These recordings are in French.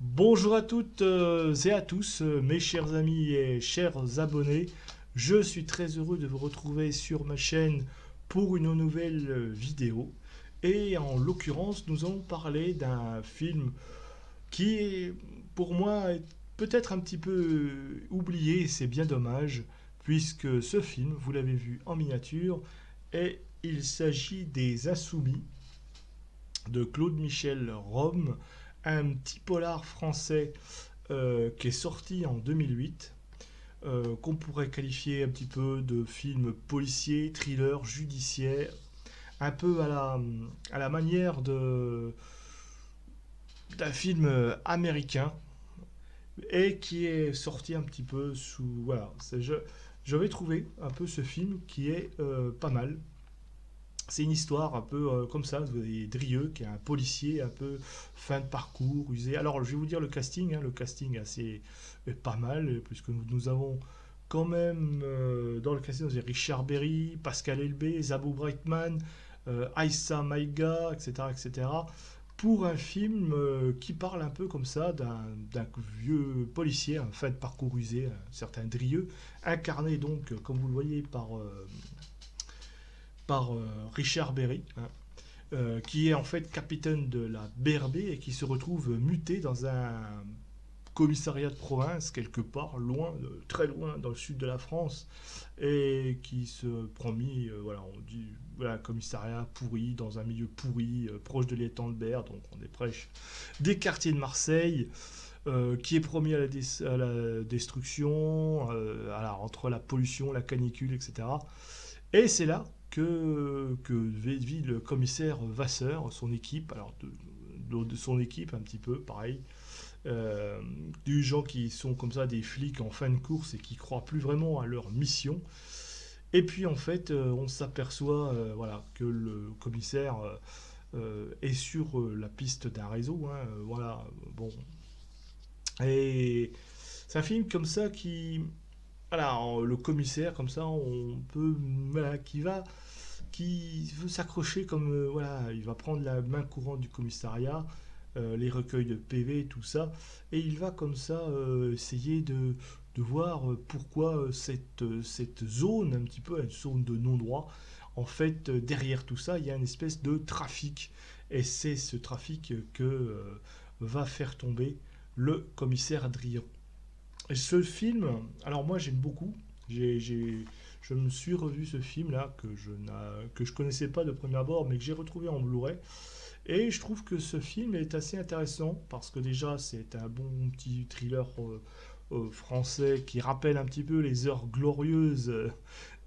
Bonjour à toutes et à tous, mes chers amis et chers abonnés. Je suis très heureux de vous retrouver sur ma chaîne pour une nouvelle vidéo. Et en l'occurrence, nous allons parler d'un film qui est, pour moi, est peut-être un petit peu oublié, et c'est bien dommage, puisque ce film, vous l'avez vu en miniature, et il s'agit des Insoumis de Claude Michel Rome, un petit polar français qui est sorti en 2008, qu'on pourrait qualifier un petit peu de film policier, thriller, judiciaire, un peu à la manière d'un film américain, et qui est sorti un petit peu sous... Voilà, je vais trouver un peu ce film qui est pas mal. C'est une histoire un peu comme ça. Vous avez Drieux, qui est un policier un peu fin de parcours, usé. Alors, je vais vous dire le casting. Hein, le casting est pas mal, puisque nous avons quand même dans le casting, vous avez Richard Berry, Pascal Elbé, Zabou Brightman, Aïssa Maïga, etc., etc. Pour un film qui parle un peu comme ça d'un vieux policier, un fin de parcours usé, un certain Drieux, incarné donc, comme vous le voyez, par Richard Berry, hein, qui est en fait capitaine de la BRB et qui se retrouve muté dans un commissariat de province quelque part loin, très loin dans le sud de la France, et qui se promet, voilà, on dit, voilà, un commissariat pourri dans un milieu pourri, proche de l'étang de Berre, donc on est proche des quartiers de Marseille, qui est promis à la destruction, entre la pollution, la canicule, etc. Et c'est là que vit le commissaire Vasseur, son équipe, de son équipe un petit peu, pareil, des gens qui sont comme ça des flics en fin de course et qui croient plus vraiment à leur mission. Et puis en fait, on s'aperçoit voilà, que le commissaire est sur la piste d'un réseau. Hein, voilà, bon. Et c'est un film comme ça qui, voilà, le commissaire comme ça, on peut, voilà, qui veut s'accrocher comme, voilà, il va prendre la main courante du commissariat, les recueils de PV, tout ça, et il va comme ça essayer de voir pourquoi cette zone, un petit peu une zone de non-droit, en fait, derrière tout ça, il y a une espèce de trafic. Et c'est ce trafic que va faire tomber le commissaire Adrien. Et ce film, alors moi j'aime beaucoup. Je me suis revu ce film là que je connaissais pas de premier abord, mais que j'ai retrouvé en Blu-ray. Et je trouve que ce film est assez intéressant parce que déjà c'est un bon petit thriller français qui rappelle un petit peu les heures glorieuses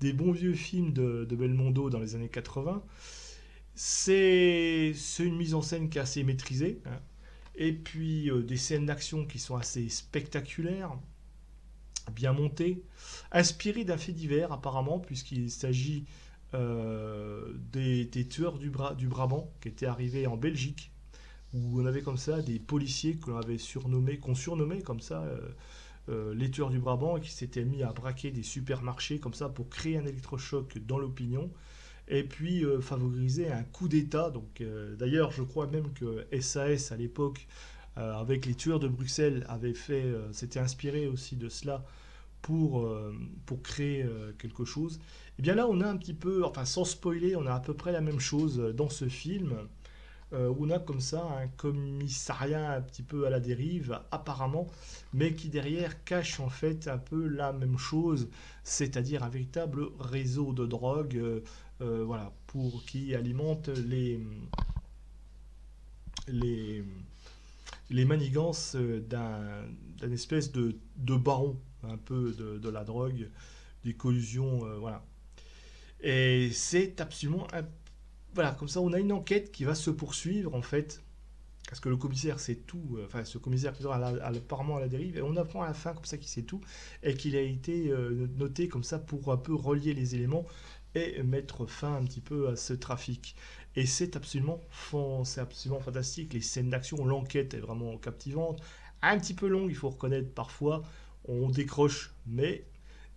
des bons vieux films de Belmondo dans les années 80. C'est une mise en scène qui est assez maîtrisée, hein. Et puis des scènes d'action qui sont assez spectaculaires, bien monté, inspiré d'un fait divers apparemment, puisqu'il s'agit des tueurs du Brabant qui étaient arrivés en Belgique, où on avait comme ça des policiers qu'on surnommait comme ça les tueurs du Brabant, et qui s'étaient mis à braquer des supermarchés comme ça pour créer un électrochoc dans l'opinion et puis favoriser un coup d'État. Donc, d'ailleurs, je crois même que SAS à l'époque, avec les tueurs de Bruxelles, s'était inspiré aussi de cela pour créer quelque chose. Et bien là, on a un petit peu, enfin sans spoiler, on a à peu près la même chose dans ce film, où on a comme ça un commissariat un petit peu à la dérive, apparemment, mais qui derrière cache en fait un peu la même chose, c'est-à-dire un véritable réseau de drogue, voilà, pour qui alimente les, les manigances d'un espèce de baron un peu de la drogue, des collusions, voilà. Et c'est absolument... Voilà, comme ça on a une enquête qui va se poursuivre en fait, parce que le commissaire sait tout, enfin ce commissaire qui est apparemment à la dérive, et on apprend à la fin comme ça qu'il sait tout, et qu'il a été noté comme ça pour un peu relier les éléments et mettre fin un petit peu à ce trafic. Et c'est absolument fantastique, les scènes d'action, l'enquête est vraiment captivante, un petit peu longue, il faut reconnaître parfois, on décroche, mais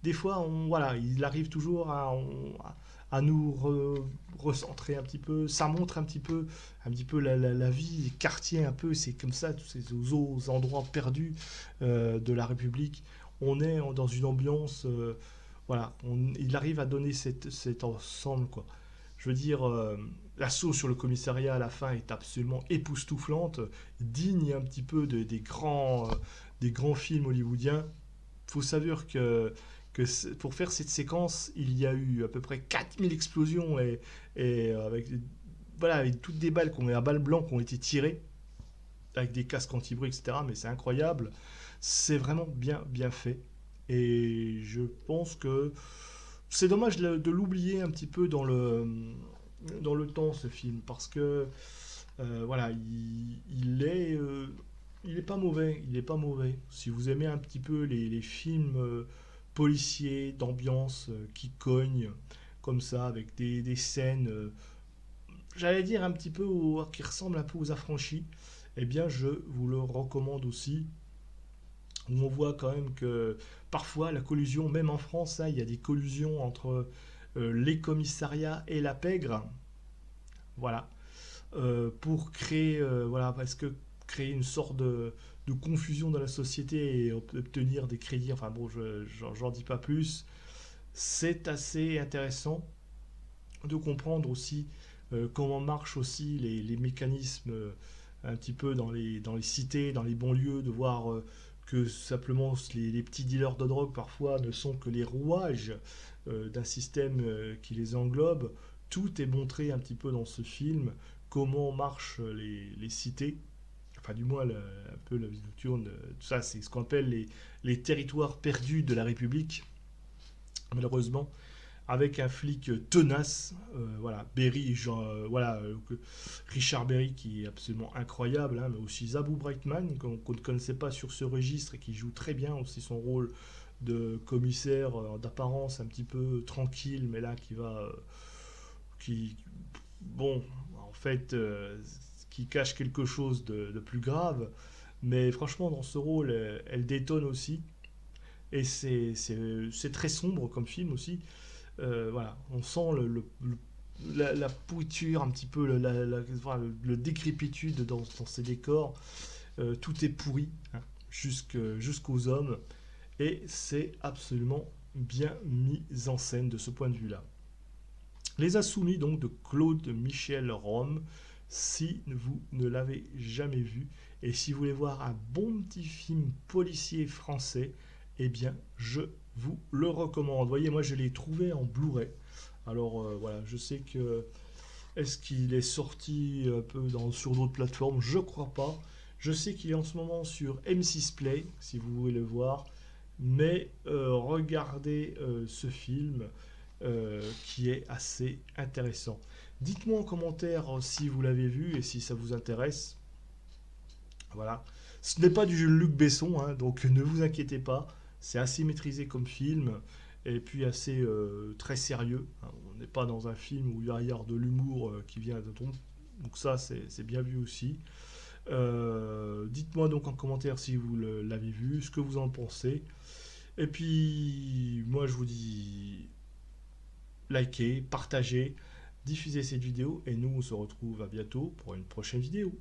des fois, voilà, il arrive toujours à nous recentrer un petit peu. Ça montre un petit peu la vie, les quartiers un peu. C'est comme ça, tous ces endroits perdus de la République. On est dans une ambiance, voilà, il arrive à donner cet ensemble, quoi. Je veux dire, l'assaut sur le commissariat à la fin est absolument époustouflante, digne un petit peu des grands films hollywoodiens. Il faut savoir que pour faire cette séquence, il y a eu à peu près 4000 explosions et avec, voilà, avec toutes des balles, à balles blancs qui ont été tirées, avec des casques anti-bruit, etc. Mais c'est incroyable. C'est vraiment bien fait. Et je pense que c'est dommage de l'oublier un petit peu dans le temps, ce film, parce que voilà, il est pas mauvais, il est pas mauvais. Si vous aimez un petit peu les films policiers, d'ambiance, qui cognent, comme ça, avec des scènes, j'allais dire un petit peu, qui ressemblent un peu aux affranchis, eh bien je vous le recommande aussi, où on voit quand même que parfois la collusion, même en France, hein, il y a des collusions entre les commissariats et la pègre, voilà, pour créer, voilà, parce que créer une sorte de confusion dans la société et obtenir des crédits. Enfin bon, j'en dis pas plus. C'est assez intéressant de comprendre aussi comment marchent aussi les mécanismes un petit peu dans les cités, dans les banlieues, de voir que simplement les petits dealers de drogue parfois ne sont que les rouages d'un système qui les englobe. Tout est montré un petit peu dans ce film, comment marchent les cités, enfin du moins un peu la vie nocturne, tout ça c'est ce qu'on appelle les territoires perdus de la République, malheureusement, avec un flic tenace, voilà, voilà, Richard Berry qui est absolument incroyable, hein, mais aussi Zabou Breitman qu'on ne connaissait pas sur ce registre et qui joue très bien aussi son rôle de commissaire d'apparence un petit peu tranquille, mais là qui, bon, en fait, qui cache quelque chose de plus grave. Mais franchement, dans ce rôle, elle détonne aussi. Et c'est très sombre comme film aussi. Voilà, on sent la pourriture, un petit peu voilà, le décrépitude dans ces décors. Tout est pourri, hein, jusqu'aux hommes. Et c'est absolument bien mis en scène de ce point de vue-là. Les Insoumis, donc, de Claude Michel Rome, si vous ne l'avez jamais vu, et si vous voulez voir un bon petit film policier français, eh bien, je vous le recommande. Vous voyez, moi, je l'ai trouvé en Blu-ray. Alors, voilà, je sais que... Est-ce qu'il est sorti un peu sur d'autres plateformes? Je crois pas. Je sais qu'il est en ce moment sur M6 Play, si vous voulez le voir. Mais regardez ce film qui est assez intéressant. Dites-moi en commentaire si vous l'avez vu et si ça vous intéresse. Voilà. Ce n'est pas du Luc Besson, hein, donc ne vous inquiétez pas. C'est assez maîtrisé comme film et puis assez très sérieux, hein. On n'est pas dans un film où il va y avoir de l'humour qui vient de tombe. Donc ça, c'est bien vu aussi. Dites-moi donc en commentaire si vous l'avez vu, ce que vous en pensez. Et puis, moi, je vous dis likez, partagez, diffusez cette vidéo et nous, on se retrouve à bientôt pour une prochaine vidéo.